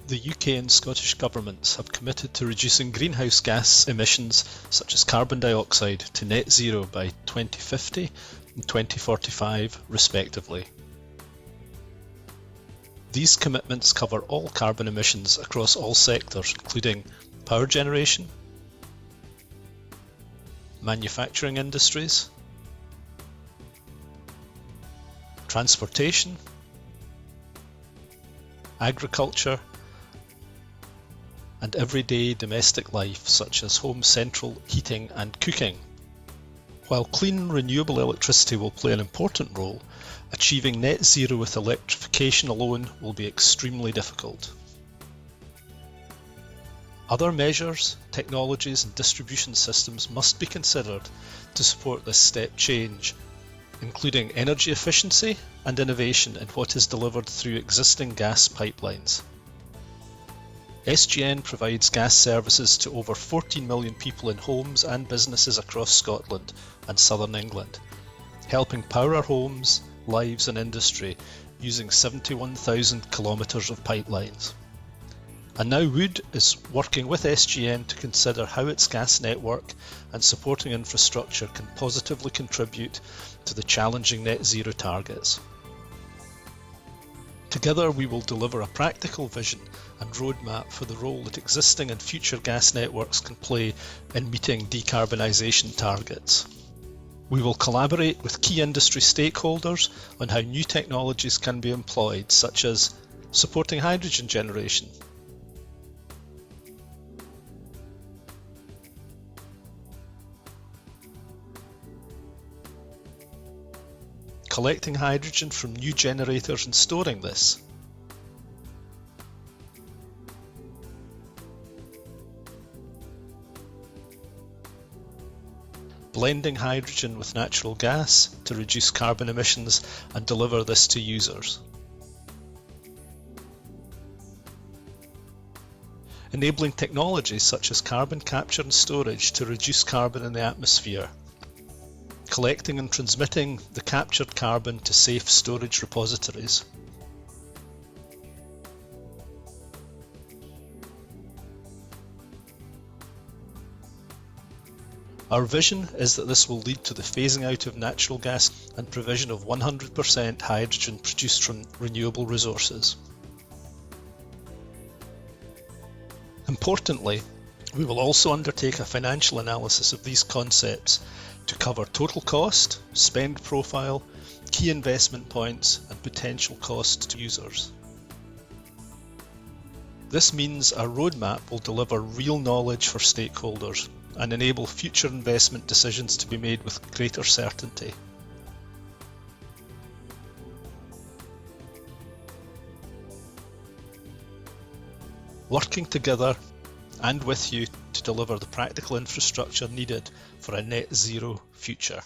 The UK and Scottish governments have committed to reducing greenhouse gas emissions such as carbon dioxide to net zero by 2050 and 2045 respectively. These commitments cover all carbon emissions across all sectors, including power generation, manufacturing industries, transportation, agriculture, and everyday domestic life such as home central heating and cooking. While clean renewable electricity will play an important role, achieving net zero with electrification alone will be extremely difficult. Other measures, technologies and distribution systems must be considered to support this step change, including energy efficiency and innovation in what is delivered through existing gas pipelines. SGN provides gas services to over 14 million people in homes and businesses across Scotland and southern England, helping power our homes, lives and industry using 71,000 kilometres of pipelines. And now Wood is working with SGN to consider how its gas network and supporting infrastructure can positively contribute to the challenging net zero targets. Together we will deliver a practical vision and roadmap for the role that existing and future gas networks can play in meeting decarbonisation targets. We will collaborate with key industry stakeholders on how new technologies can be employed, such as supporting hydrogen generation, collecting hydrogen from new generators and storing this, blending hydrogen with natural gas to reduce carbon emissions and deliver this to users, enabling technologies such as carbon capture and storage to reduce carbon in the atmosphere, collecting and transmitting the captured carbon to safe storage repositories, Our vision is that this will lead to the phasing out of natural gas and provision of 100% hydrogen produced from renewable resources. Importantly, we will also undertake a financial analysis of these concepts to cover total cost, spend profile, key investment points, and potential cost to users. This means our roadmap will deliver real knowledge for stakeholders and enable future investment decisions to be made with greater certainty. Working together and with you to deliver the practical infrastructure needed for a net zero future.